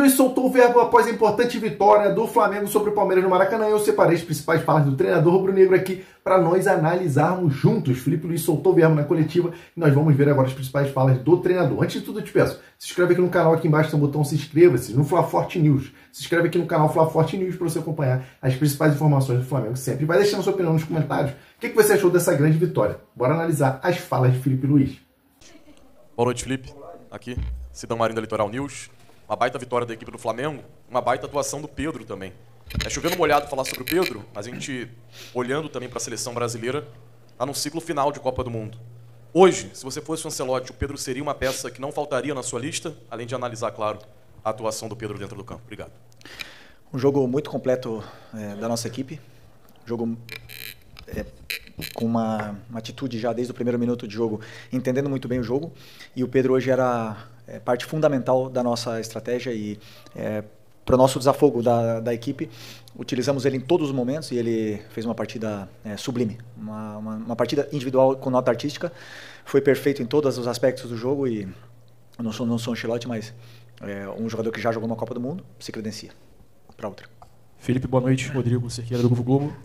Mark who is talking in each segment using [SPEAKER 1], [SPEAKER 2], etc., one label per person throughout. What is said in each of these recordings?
[SPEAKER 1] Luiz soltou o verbo após a importante vitória do Flamengo sobre o Palmeiras no Maracanã. Eu separei as principais falas do treinador rubro-negro aqui para nós analisarmos juntos. Felipe Luiz soltou o verbo na coletiva e nós vamos ver agora as principais falas do treinador. Antes de tudo, eu te peço, se inscreve aqui no canal, aqui embaixo tem um botão se inscreva-se, no Fla Forte News. Se inscreve aqui no canal Fla Forte News para você acompanhar as principais informações do Flamengo sempre. Vai deixando sua opinião nos comentários. O que você achou dessa grande vitória? Bora analisar as falas de Felipe Luiz.
[SPEAKER 2] Boa noite, Felipe. Aqui, Sidão Marinho da Litoral News. Uma baita vitória da equipe do Flamengo, uma baita atuação do Pedro também. É chovendo molhado falar sobre o Pedro, mas a gente, olhando também para a seleção brasileira, está num ciclo final de Copa do Mundo. Hoje, se você fosse o Ancelotti, o Pedro seria uma peça que não faltaria na sua lista, além de analisar, claro, a atuação do Pedro dentro do campo. Obrigado.
[SPEAKER 3] Um jogo muito completo da nossa equipe. Jogo com uma atitude já desde o primeiro minuto de jogo, entendendo muito bem o jogo. E o Pedro hoje era parte fundamental da nossa estratégia e para o nosso desafogo da equipe, utilizamos ele em todos os momentos e ele fez uma partida sublime. Uma partida individual com nota artística. Foi perfeito em todos os aspectos do jogo e eu não sou um Ancelotti, mas um jogador que já jogou uma Copa do Mundo se credencia para outra.
[SPEAKER 4] Felipe, boa noite. Rodrigo Cerqueira, do Novo Globo.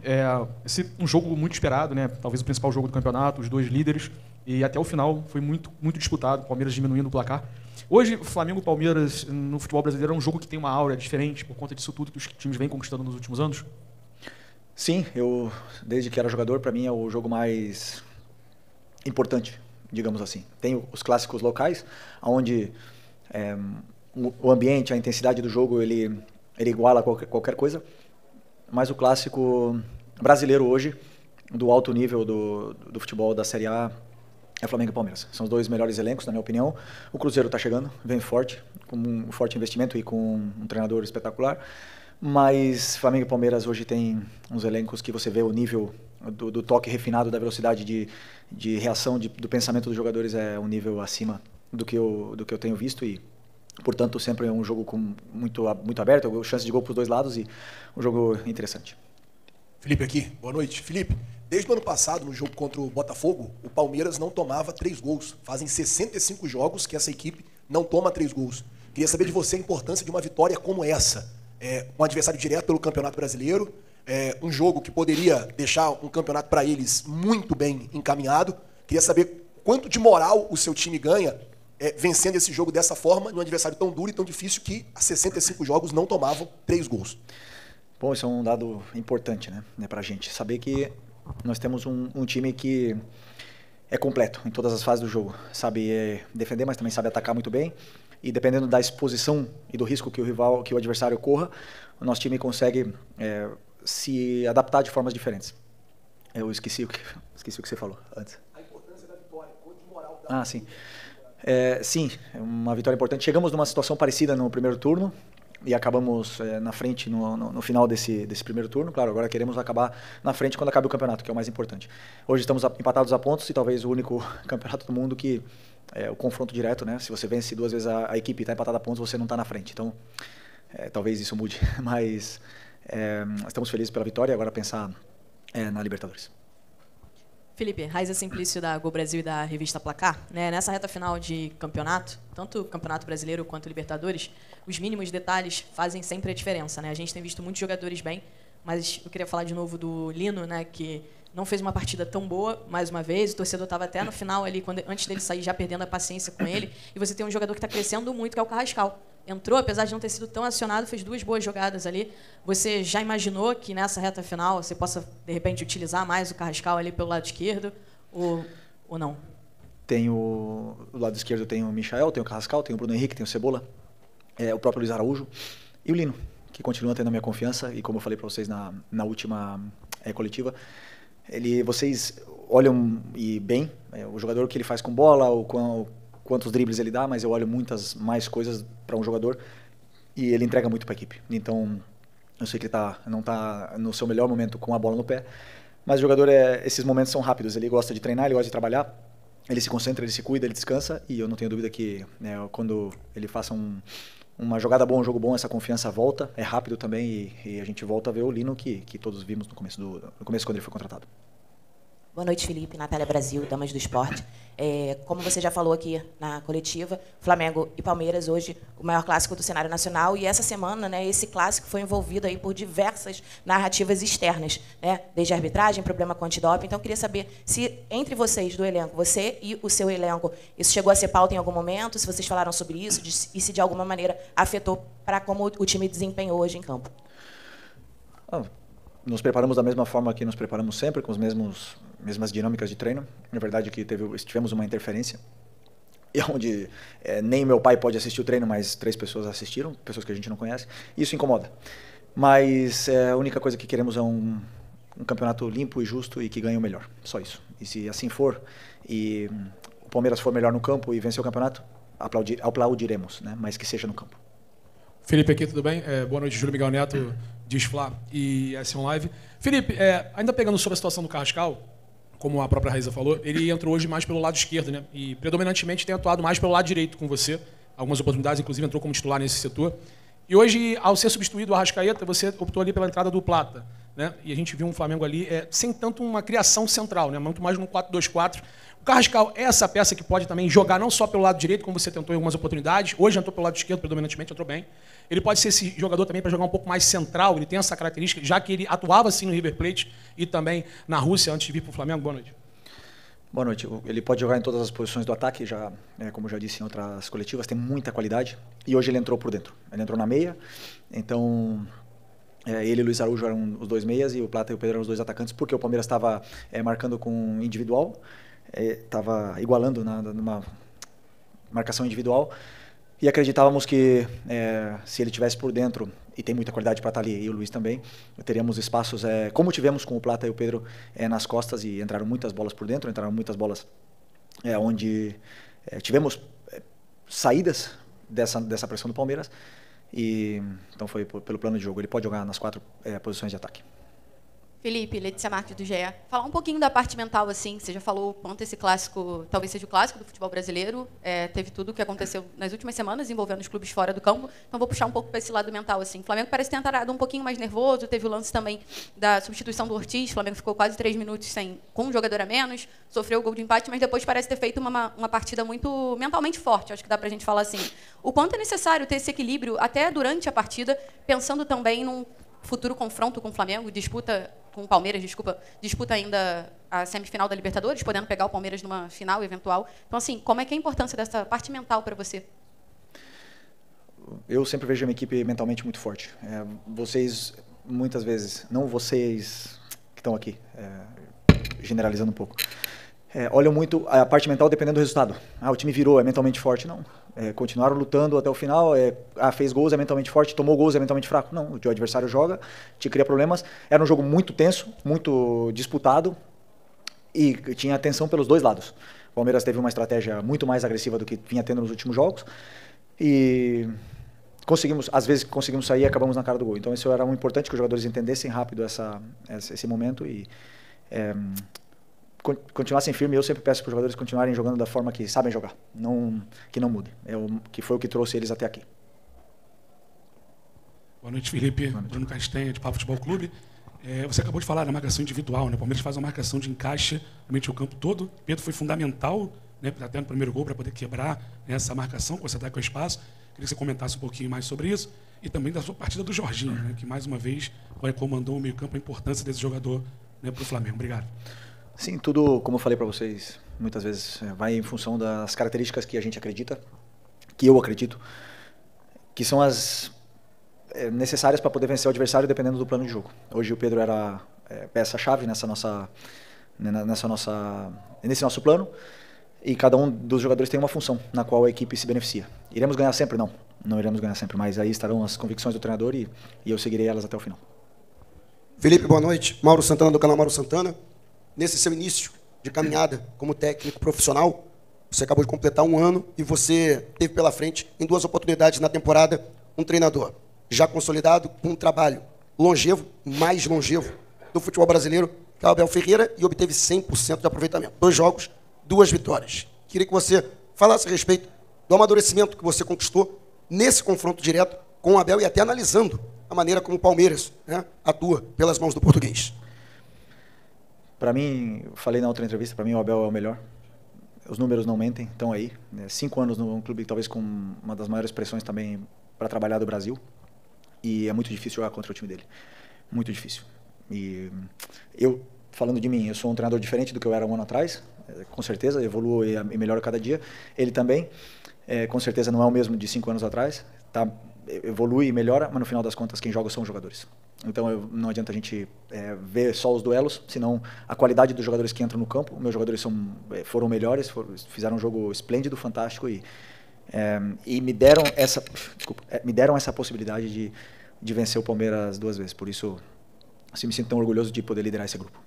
[SPEAKER 4] Um jogo muito esperado, né? Talvez o principal jogo do campeonato, os dois líderes. E até o final foi muito disputado, o Palmeiras diminuindo o placar. Hoje, o Flamengo e o Palmeiras no futebol brasileiro é um jogo que tem uma aura diferente por conta disso tudo que os times vêm conquistando nos últimos anos?
[SPEAKER 3] Sim, desde que era jogador, para mim é o jogo mais importante, digamos assim. Tem os clássicos locais, onde o ambiente, a intensidade do jogo, ele iguala qualquer coisa, mas o clássico brasileiro hoje, do alto nível do futebol da Série A, é Flamengo e Palmeiras. São os dois melhores elencos, na minha opinião. O Cruzeiro está chegando, vem forte, com um forte investimento e com um treinador espetacular, mas Flamengo e Palmeiras hoje tem uns elencos que você vê o nível do toque refinado, da velocidade de reação, do pensamento dos jogadores é um nível acima do que eu tenho visto e portanto, sempre é um jogo muito aberto, chance de gol para os dois lados e um jogo interessante.
[SPEAKER 5] Felipe aqui, boa noite. Felipe, desde o ano passado, no jogo contra o Botafogo, o Palmeiras não tomava 3 gols. Fazem 65 jogos que essa equipe não toma 3 gols. Queria saber de você a importância de uma vitória como essa. Um adversário direto pelo Campeonato Brasileiro, um jogo que poderia deixar um campeonato para eles muito bem encaminhado. Queria saber quanto de moral o seu time ganha vencendo esse jogo dessa forma, num adversário tão duro e tão difícil que há 65 jogos não tomavam 3 gols.
[SPEAKER 3] Bom, isso é um dado importante, né, para a gente. Saber que nós temos um time que é completo em todas as fases do jogo. Sabe defender, mas também sabe atacar muito bem. E dependendo da exposição e do risco que o adversário corra, o nosso time consegue se adaptar de formas diferentes. Eu esqueci o que você falou antes.
[SPEAKER 5] A importância da vitória, quanto de moral dá.
[SPEAKER 3] Sim. Sim, é uma vitória importante. Chegamos numa situação parecida no primeiro turno e acabamos na frente no final desse primeiro turno. Claro, agora queremos acabar na frente quando acabe o campeonato, que é o mais importante. Hoje estamos empatados a pontos e talvez o único campeonato do mundo que o confronto direto, né? Se você vence 2 vezes a equipe e está empatada a pontos, você não está na frente. Então, talvez isso mude. Mas estamos felizes pela vitória e agora pensar na Libertadores.
[SPEAKER 6] Felipe, Raiza Simplício da Gol Brasil e da revista Placar, né? Nessa reta final de campeonato, tanto o Campeonato Brasileiro quanto o Libertadores, os mínimos detalhes fazem sempre a diferença, né? A gente tem visto muitos jogadores bem, mas eu queria falar de novo do Lino, né? Que não fez uma partida tão boa, mais uma vez, o torcedor estava até no final ali, antes dele sair, já perdendo a paciência com ele, e você tem um jogador que está crescendo muito, que é o Carrascal. Entrou, apesar de não ter sido tão acionado, fez 2 boas jogadas ali. Você já imaginou que nessa reta final você possa, de repente, utilizar mais o Carrascal ali pelo lado esquerdo ou não?
[SPEAKER 3] Do lado esquerdo tem o Michael, tem o Carrascal, tem o Bruno Henrique, tem o Cebola, o próprio Luiz Araújo e o Lino, que continua tendo a minha confiança e como eu falei para vocês na última coletiva, vocês olham bem o jogador que ele faz com bola, quantos dribles ele dá, mas eu olho muitas mais coisas para um jogador e ele entrega muito para a equipe. Então, eu sei que ele não está no seu melhor momento com a bola no pé, mas o jogador, esses momentos são rápidos, ele gosta de treinar, ele gosta de trabalhar, ele se concentra, ele se cuida, ele descansa e eu não tenho dúvida que quando ele faça uma jogada boa, um jogo bom, essa confiança volta, é rápido também e a gente volta a ver o Lino que todos vimos no começo quando ele foi contratado.
[SPEAKER 7] Boa noite, Felipe. Natália Brasil, Damas do Esporte. Como você já falou aqui na coletiva, Flamengo e Palmeiras hoje o maior clássico do cenário nacional, e essa semana, né, esse clássico foi envolvido aí por diversas narrativas externas, né, desde a arbitragem, problema com antidoping. Então, eu queria saber se entre vocês do elenco, você e o seu elenco, isso chegou a ser pauta em algum momento, se vocês falaram sobre isso e se de alguma maneira afetou para como o time desempenhou hoje em campo.
[SPEAKER 3] Nos preparamos da mesma forma que nos preparamos sempre, com as mesmas dinâmicas de treino. Na verdade, que tivemos uma interferência, e onde nem meu pai pode assistir o treino, mas 3 pessoas assistiram, pessoas que a gente não conhece. Isso incomoda. Mas a única coisa que queremos é um campeonato limpo e justo e que ganhe o melhor. Só isso. E se assim for, e o Palmeiras for melhor no campo e vencer o campeonato, aplaudiremos, né? Mas que seja no campo.
[SPEAKER 8] Felipe aqui, tudo bem? Boa noite, Júlio Miguel Neto, Diz Fla e S1 Live. Felipe, ainda pegando sobre a situação do Carrascal, como a própria Raíza falou, ele entrou hoje mais pelo lado esquerdo, né? E predominantemente tem atuado mais pelo lado direito com você. Algumas oportunidades, inclusive, entrou como titular nesse setor. E hoje, ao ser substituído o Arrascaeta, você optou ali pela entrada do Plata, né? E a gente viu um Flamengo ali sem tanto uma criação central, né? Muito mais no 4-2-4. O Carrascal é essa peça que pode também jogar não só pelo lado direito, como você tentou em algumas oportunidades. Hoje entrou pelo lado esquerdo, predominantemente, entrou bem. Ele pode ser esse jogador também para jogar um pouco mais central, ele tem essa característica, já que ele atuava assim no River Plate e também na Rússia antes de vir para o Flamengo. Boa noite.
[SPEAKER 3] Boa noite. Ele pode jogar em todas as posições do ataque, já, como eu já disse em outras coletivas, tem muita qualidade. E hoje ele entrou por dentro. Ele entrou na meia, então ele e o Luiz Araújo eram os 2 meias e o Plata e o Pedro eram os 2 atacantes, porque o Palmeiras estava marcando com individual, estava igualando numa marcação individual. E acreditávamos que se ele tivesse por dentro, e tem muita qualidade para estar ali, e o Luiz também, teríamos espaços, como tivemos com o Plata e o Pedro nas costas, e entraram muitas bolas por dentro, entraram muitas bolas onde tivemos saídas dessa pressão do Palmeiras, e então foi pelo plano de jogo. Ele pode jogar nas 4 posições de ataque.
[SPEAKER 9] Felipe, Letícia Marques do GE. Falar um pouquinho da parte mental, assim, você já falou quanto esse clássico, talvez seja o clássico do futebol brasileiro, teve tudo o que aconteceu nas últimas semanas envolvendo os clubes fora do campo, então vou puxar um pouco para esse lado mental, assim. O Flamengo parece ter entrado um pouquinho mais nervoso, teve o lance também da substituição do Ortiz, o Flamengo ficou quase 3 minutos com um jogador a menos, sofreu o gol de empate, mas depois parece ter feito uma partida muito mentalmente forte, acho que dá para a gente falar assim. O quanto é necessário ter esse equilíbrio até durante a partida, pensando também num futuro confronto com o Flamengo, com o Palmeiras, disputa ainda a semifinal da Libertadores, podendo pegar o Palmeiras numa final eventual. Então, assim, como é que é a importância dessa parte mental para você?
[SPEAKER 3] Eu sempre vejo a minha equipe mentalmente muito forte. Vocês, muitas vezes, não vocês que estão aqui, generalizando um pouco, olham muito a parte mental dependendo do resultado. O time virou, é mentalmente forte. Não. Continuaram lutando até o final, fez gols, é mentalmente forte, tomou gols, é mentalmente fraco. Não, o adversário joga, te cria problemas. Era um jogo muito tenso, muito disputado e tinha tensão pelos 2 lados. O Palmeiras teve uma estratégia muito mais agressiva do que vinha tendo nos últimos jogos e às vezes conseguimos sair e acabamos na cara do gol. Então isso era muito importante, que os jogadores entendessem rápido esse momento e continuassem firmes. Eu sempre peço para os jogadores continuarem jogando da forma que sabem jogar, que não mude. Que foi o que trouxe eles até aqui.
[SPEAKER 8] Boa noite, Felipe. Boa noite. Bruno Castanha, de Papo Futebol Clube. Você acabou de falar da marcação individual, né? O Palmeiras faz uma marcação de encaixe realmente o campo todo. Pedro foi fundamental, né, até no primeiro gol, para poder quebrar essa marcação, consertar com o espaço. Queria que você comentasse um pouquinho mais sobre isso. E também da sua partida do Jorginho, né, que mais uma vez comandou o meio-campo, a importância desse jogador, né, para o Flamengo. Obrigado. Sim,
[SPEAKER 3] tudo, como eu falei para vocês, muitas vezes vai em função das características que a gente acredita, que eu acredito, que são as necessárias para poder vencer o adversário dependendo do plano de jogo. Hoje o Pedro era peça-chave nesse nosso plano, e cada um dos jogadores tem uma função na qual a equipe se beneficia. Iremos ganhar sempre? Não iremos ganhar sempre, mas aí estarão as convicções do treinador e eu seguirei elas até o final.
[SPEAKER 10] Felipe, boa noite. Mauro Santana, do canal Mauro Santana. Nesse seu início de caminhada como técnico profissional, você acabou de completar 1 ano e você teve pela frente, em 2 oportunidades na temporada, um treinador já consolidado, com um trabalho longevo, mais longevo do futebol brasileiro, que é o Abel Ferreira, e obteve 100% de aproveitamento. 2 jogos, 2 vitórias. Queria que você falasse a respeito do amadurecimento que você conquistou nesse confronto direto com o Abel e até analisando a maneira como o Palmeiras, né, atua pelas mãos do português.
[SPEAKER 3] Para mim, falei na outra entrevista, para mim o Abel é o melhor. Os números não mentem, estão aí. 5 anos num clube talvez com uma das maiores pressões também para trabalhar do Brasil. E é muito difícil jogar contra o time dele. Muito difícil. E eu, falando de mim, eu sou um treinador diferente do que eu era um ano atrás. Com certeza, evoluo e melhoro cada dia. Ele também, com certeza, não é o mesmo de 5 anos atrás. Tá, evolui e melhora, mas no final das contas quem joga são os jogadores. Então não adianta a gente ver só os duelos, senão a qualidade dos jogadores que entram no campo. Meus jogadores foram melhores, fizeram um jogo esplêndido, fantástico e me deram essa possibilidade de vencer o Palmeiras 2 vezes. Por isso, assim, me sinto tão orgulhoso de poder liderar esse grupo.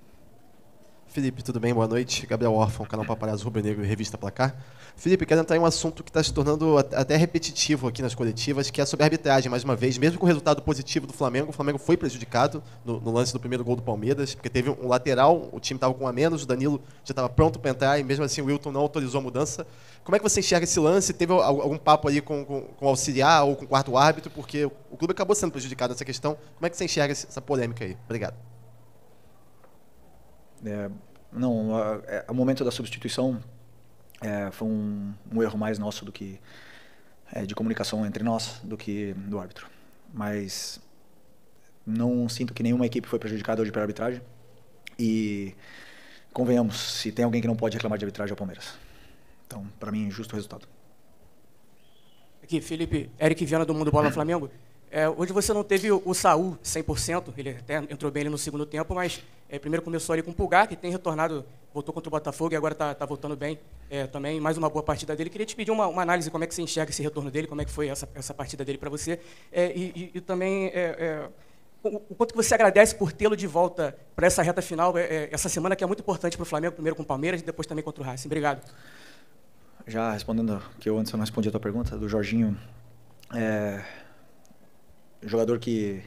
[SPEAKER 11] Felipe, tudo bem? Boa noite. Gabriel Órfão, canal Paparazzo Rubro-Negro e Revista Placar. Felipe, quero entrar em um assunto que está se tornando até repetitivo aqui nas coletivas, que é sobre a arbitragem, mais uma vez. Mesmo com o resultado positivo do Flamengo, o Flamengo foi prejudicado no lance do primeiro gol do Palmeiras, porque teve um lateral, o time estava com um a menos, o Danilo já estava pronto para entrar e mesmo assim o Wilton não autorizou a mudança. Como é que você enxerga esse lance? Teve algum papo ali com o auxiliar ou com o quarto árbitro? Porque o clube acabou sendo prejudicado nessa questão. Como é que você enxerga essa polêmica aí? Obrigado.
[SPEAKER 3] O momento da substituição foi um erro mais nosso do que de comunicação entre nós do que do árbitro. Mas não sinto que nenhuma equipe foi prejudicada hoje pela arbitragem. E convenhamos, se tem alguém que não pode reclamar de arbitragem é o Palmeiras. Então, para mim, justo o resultado.
[SPEAKER 12] Aqui, Felipe, Eric Viana do Mundo Bola Flamengo. Hoje você não teve o Saul 100%, ele até entrou bem ali no segundo tempo, mas primeiro começou ali com o Pulgar, que tem retornado, voltou contra o Botafogo e agora está voltando bem também, mais uma boa partida dele. Queria te pedir uma análise, como é que você enxerga esse retorno dele, como é que foi essa partida dele para você, e também o quanto que você agradece por tê-lo de volta para essa reta final, essa semana que é muito importante para o Flamengo, primeiro com o Palmeiras e depois também contra o Racing. Obrigado.
[SPEAKER 3] Já respondendo, que eu antes não respondi a tua pergunta, do Jorginho, jogador que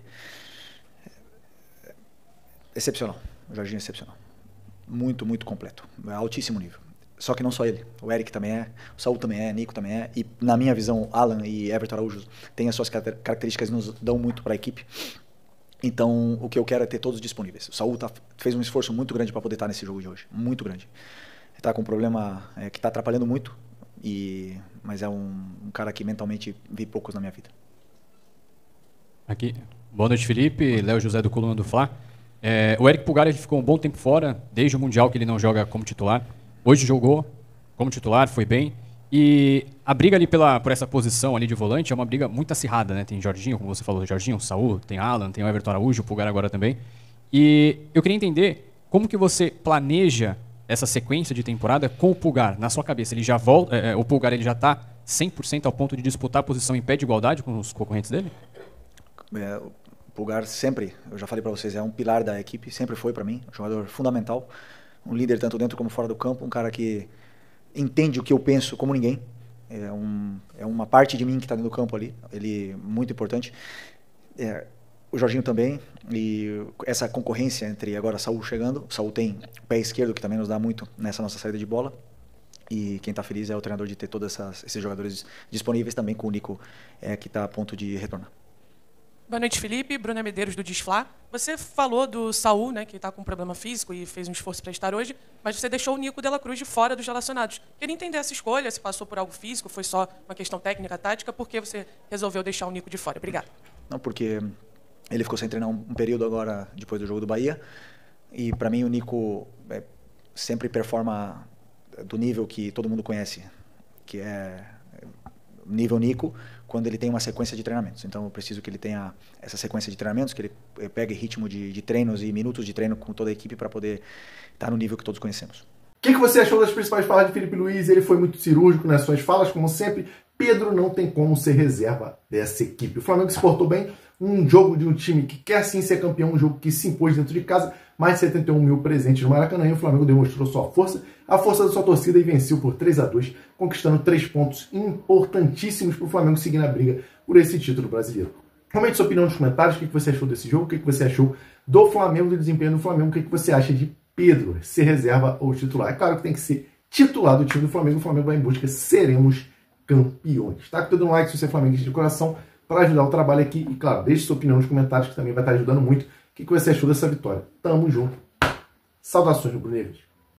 [SPEAKER 3] excepcional, o Jorginho é excepcional, muito, muito completo, altíssimo nível. Só que não só ele, o Eric também o Saul também Nico também e na minha visão, Alan e Everton Araújo têm as suas características e nos dão muito para a equipe. Então, o que eu quero é ter todos disponíveis. O Saul fez um esforço muito grande para poder estar nesse jogo de hoje, muito grande. Está com um problema que está atrapalhando muito, mas é um cara que mentalmente vi poucos na minha vida.
[SPEAKER 13] Aqui. Boa noite, Felipe. Léo José do Coluna do Fla. O Eric Pulgar ele ficou um bom tempo fora, desde o Mundial que ele não joga como titular. Hoje jogou como titular, foi bem. E a briga ali por essa posição ali de volante é uma briga muito acirrada, né? Tem Jorginho, como você falou, Jorginho, Saul, tem Alan, tem o Everton Araújo, o Pulgar agora também. E eu queria entender como que você planeja essa sequência de temporada com o Pulgar. Na sua cabeça, ele já volta, o Pulgar ele já está 100% ao ponto de disputar a posição em pé de igualdade com os concorrentes dele?
[SPEAKER 3] O Pulgar sempre, eu já falei para vocês, é um pilar da equipe, sempre foi para mim, um jogador fundamental, um líder tanto dentro como fora do campo, um cara que entende o que eu penso como ninguém, é uma parte de mim que está dentro do campo ali, ele muito importante. O Jorginho também, e essa concorrência entre agora Saul chegando, Saul tem o pé esquerdo que também nos dá muito nessa nossa saída de bola, e quem está feliz é o treinador de ter todos esses jogadores disponíveis, também com o Nico que está a ponto de retornar.
[SPEAKER 14] Boa noite, Felipe. Bruna Medeiros, do Desfla. Você falou do Saul, né, que está com um problema físico e fez um esforço para estar hoje, mas você deixou o Nico de la Cruz de fora dos relacionados. Queria entender essa escolha, se passou por algo físico, foi só uma questão técnica, tática, por que você resolveu deixar o Nico de fora? Obrigado.
[SPEAKER 3] Não, porque ele ficou sem treinar um período agora, depois do jogo do Bahia, e para mim o Nico sempre performa do nível que todo mundo conhece, que é nível Nico, quando ele tem uma sequência de treinamentos. Então eu preciso que ele tenha essa sequência de treinamentos, que ele pegue ritmo de treinos e minutos de treino com toda a equipe para poder estar no nível que todos conhecemos.
[SPEAKER 1] O que você achou das principais falas de Felipe Luiz? Ele foi muito cirúrgico nas suas falas, como sempre. Pedro não tem como ser reserva dessa equipe. O Flamengo se portou bem, um jogo de um time que quer sim ser campeão, um jogo que se impôs dentro de casa, mais de 71 mil presentes no Maracanã, e o Flamengo demonstrou sua força, a força da sua torcida, e venceu por 3-2, conquistando 3 pontos importantíssimos para o Flamengo seguir na briga por esse título brasileiro. Comente sua opinião nos comentários, o que você achou desse jogo, o que você achou do Flamengo, do desempenho do Flamengo, o que você acha de Pedro ser reserva ou titular. É claro que tem que ser titular do time do Flamengo, o Flamengo vai em busca, seremos campeões. Tá? Com todo um like se você é flamenguista de coração, para ajudar o trabalho aqui, e claro, deixe sua opinião nos comentários, que também vai estar ajudando muito. O que você achou dessa vitória? Tamo junto. Saudações, rubro-negros.